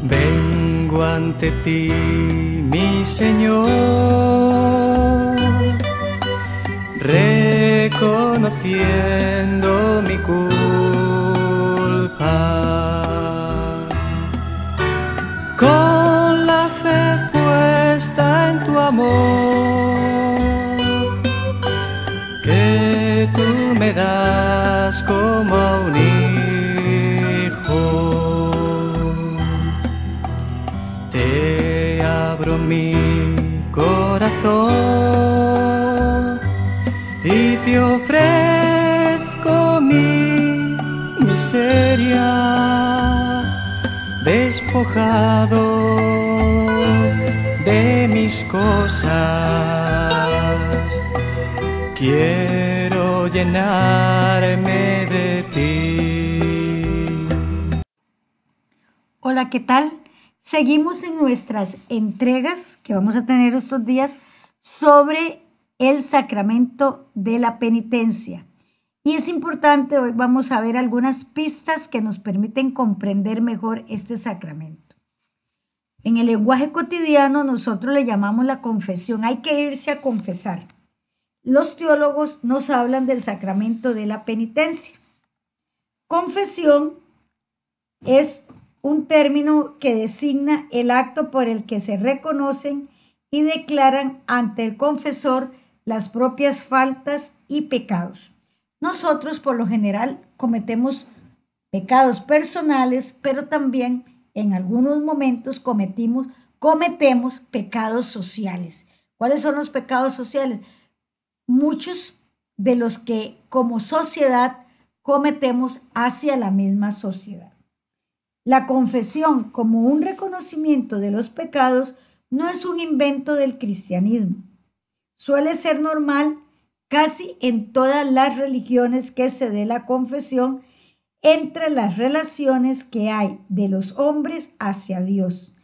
Vengo ante ti, mi Señor, reconociendo mi culpa. Con la fe puesta en tu amor, que tú me das como a un hijo. Te abro mi corazón y te ofrezco mi miseria, despojado de mis cosas. Quiero llenarme de ti. Hola, ¿qué tal? Seguimos en nuestras entregas que vamos a tener estos días sobre el sacramento de la penitencia. Y es importante, hoy vamos a ver algunas pistas que nos permiten comprender mejor este sacramento. En el lenguaje cotidiano nosotros le llamamos la confesión, hay que irse a confesar. Los teólogos nos hablan del sacramento de la penitencia. Confesión es un término que designa el acto por el que se reconocen y declaran ante el confesor las propias faltas y pecados. Nosotros por lo general cometemos pecados personales, pero también en algunos momentos cometemos pecados sociales. ¿Cuáles son los pecados sociales? Muchos de los que como sociedad cometemos hacia la misma sociedad. La confesión como un reconocimiento de los pecados no es un invento del cristianismo. Suele ser normal casi en todas las religiones que se dé la confesión entre las relaciones que hay de los hombres hacia Dios,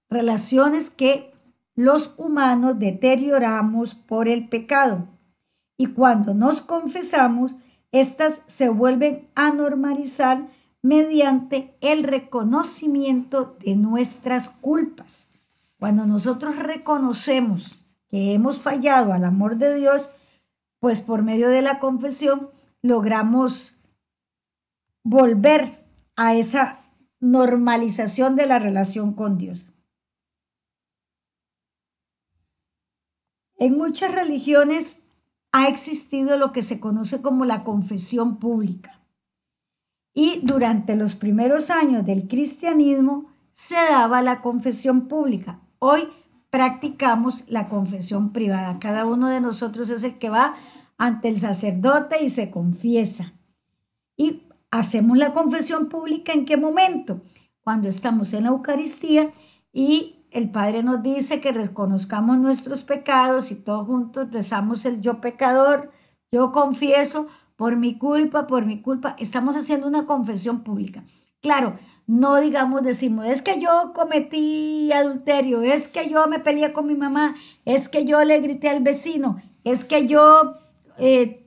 relaciones que los humanos deterioramos por el pecado. Y cuando nos confesamos, estas se vuelven a normalizar mediante el reconocimiento de nuestras culpas. Cuando nosotros reconocemos que hemos fallado al amor de Dios, pues por medio de la confesión logramos volver a esa normalización de la relación con Dios. En muchas religiones ha existido lo que se conoce como la confesión pública. Y durante los primeros años del cristianismo se daba la confesión pública. Hoy practicamos la confesión privada. Cada uno de nosotros es el que va ante el sacerdote y se confiesa. Y hacemos la confesión pública ¿en qué momento? Cuando estamos en la Eucaristía y el Padre nos dice que reconozcamos nuestros pecados y todos juntos rezamos el yo pecador, yo confieso, por mi culpa, estamos haciendo una confesión pública. Claro, no decimos, es que yo cometí adulterio, es que yo me peleé con mi mamá, es que yo le grité al vecino, es que yo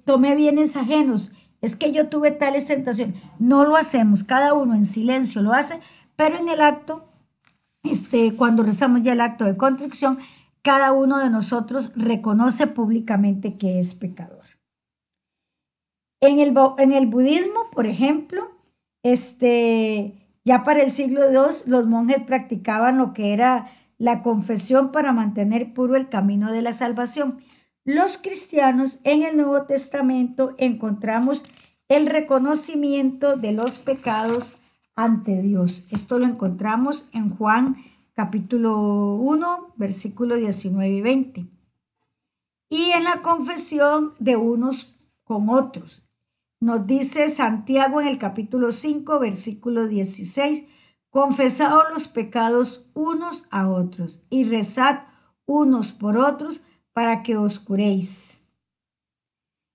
tomé bienes ajenos, es que yo tuve tales tentaciones. No lo hacemos, cada uno en silencio lo hace, pero en el acto, cuando rezamos ya el acto de contrición, cada uno de nosotros reconoce públicamente que es pecador. En el budismo, por ejemplo, ya para el siglo II, los monjes practicaban lo que era la confesión para mantener puro el camino de la salvación. Los cristianos en el Nuevo Testamento encontramos el reconocimiento de los pecados ante Dios. Esto lo encontramos en Juan capítulo 1, versículos 19 y 20. Y en la confesión de unos con otros. Nos dice Santiago en el capítulo 5, versículo 16, confesaos los pecados unos a otros y rezad unos por otros para que os curéis.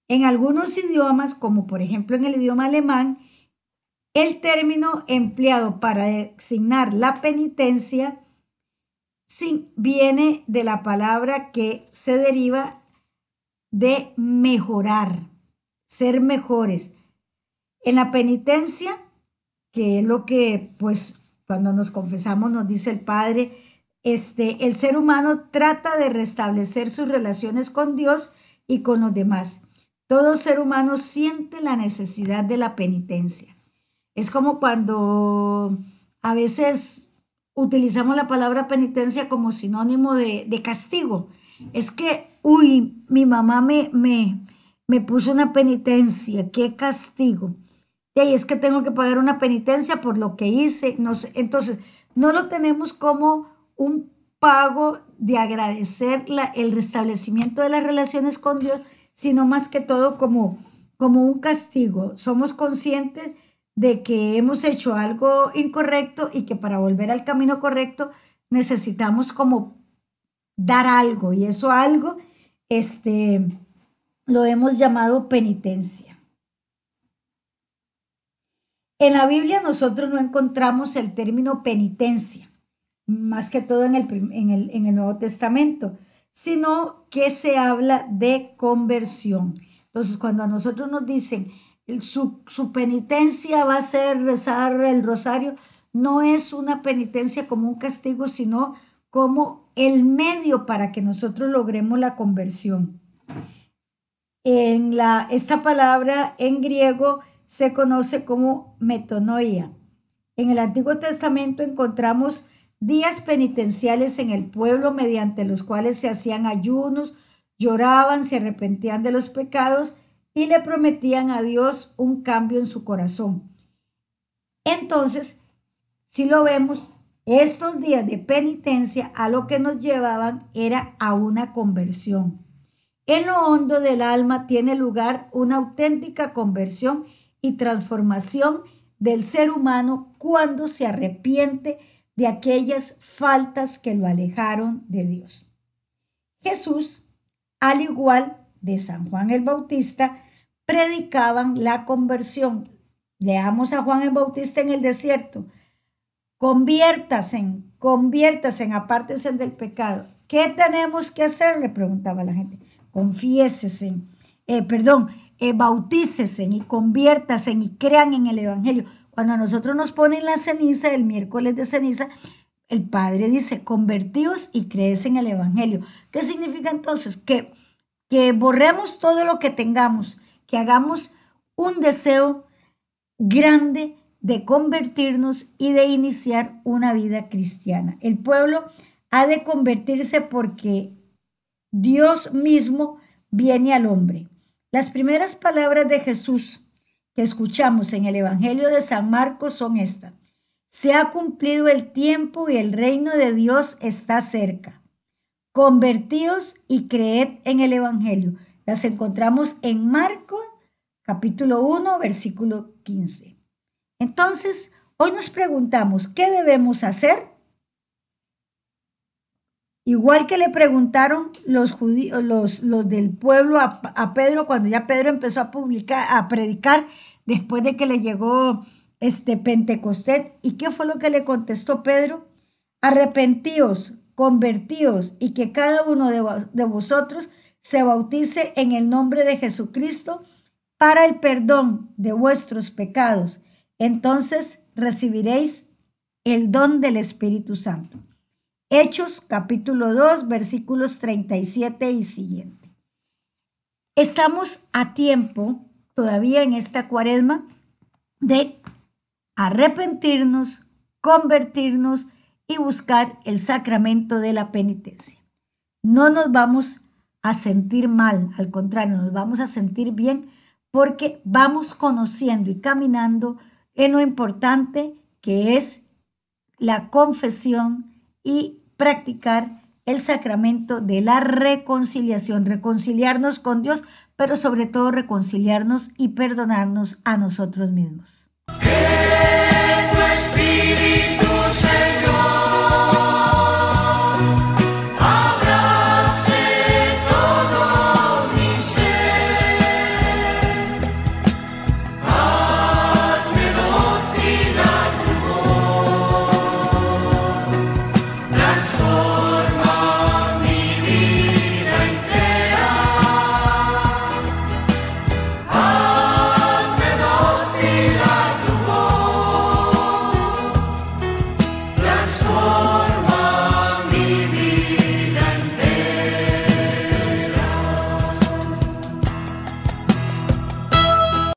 En algunos idiomas, como por ejemplo en el idioma alemán, el término empleado para designar la penitencia viene de la palabra que se deriva de mejorar, ser mejores. En la penitencia, que es lo que pues cuando nos confesamos, nos dice el Padre, el ser humano trata de restablecer sus relaciones con Dios y con los demás. Todo ser humano siente la necesidad de la penitencia. Es como cuando a veces utilizamos la palabra penitencia como sinónimo de castigo. Es que, uy, mi mamá me puso una penitencia, qué castigo. Y es que tengo que pagar una penitencia por lo que hice. No sé. Entonces, no lo tenemos como un pago de agradecer el restablecimiento de las relaciones con Dios, sino más que todo como un castigo. Somos conscientes de que hemos hecho algo incorrecto y que para volver al camino correcto necesitamos como dar algo, y eso algo lo hemos llamado penitencia. En la Biblia nosotros no encontramos el término penitencia, más que todo en el Nuevo Testamento, sino que se habla de conversión. Entonces, cuando a nosotros nos dicen su penitencia va a ser rezar el rosario, no es una penitencia como un castigo, sino como el medio para que nosotros logremos la conversión. Esta palabra en griego se conoce como metanoia. En el Antiguo Testamento encontramos días penitenciales en el pueblo mediante los cuales se hacían ayunos, lloraban, se arrepentían de los pecados y le prometían a Dios un cambio en su corazón. Entonces, si lo vemos, estos días de penitencia a lo que nos llevaban era a una conversión. En lo hondo del alma tiene lugar una auténtica conversión y transformación del ser humano cuando se arrepiente de aquellas faltas que lo alejaron de Dios. Jesús, al igual de San Juan el Bautista, predicaban la conversión. Leamos a Juan el Bautista en el desierto. Conviértase, apártense del pecado. ¿Qué tenemos que hacer? Le preguntaba a la gente. Confiésese, bautícese y conviértase y crean en el Evangelio. Cuando a nosotros nos ponen la ceniza, el miércoles de ceniza, el Padre dice, convertíos y crees en el Evangelio. ¿Qué significa entonces? Que borremos todo lo que tengamos, que hagamos un deseo grande de convertirnos y de iniciar una vida cristiana. El pueblo ha de convertirse porque Dios mismo viene al hombre. Las primeras palabras de Jesús que escuchamos en el Evangelio de San Marcos son estas: se ha cumplido el tiempo y el reino de Dios está cerca. Convertíos y creed en el Evangelio. Las encontramos en Marcos capítulo 1, versículo 15. Entonces, hoy nos preguntamos, ¿qué debemos hacer? Igual que le preguntaron los judíos, los del pueblo a Pedro, cuando ya Pedro empezó a predicar, después de que le llegó Pentecostés. ¿Y qué fue lo que le contestó Pedro? Arrepentíos, convertíos y que cada uno de vosotros se bautice en el nombre de Jesucristo para el perdón de vuestros pecados. Entonces recibiréis el don del Espíritu Santo. Hechos capítulo 2, versículos 37 y siguiente. Estamos a tiempo, todavía en esta cuaresma, de arrepentirnos, convertirnos y buscar el sacramento de la penitencia. No nos vamos a sentir mal, al contrario, nos vamos a sentir bien porque vamos conociendo y caminando en lo importante que es la confesión y practicar el sacramento de la reconciliación, reconciliarnos con Dios, pero sobre todo reconciliarnos y perdonarnos a nosotros mismos.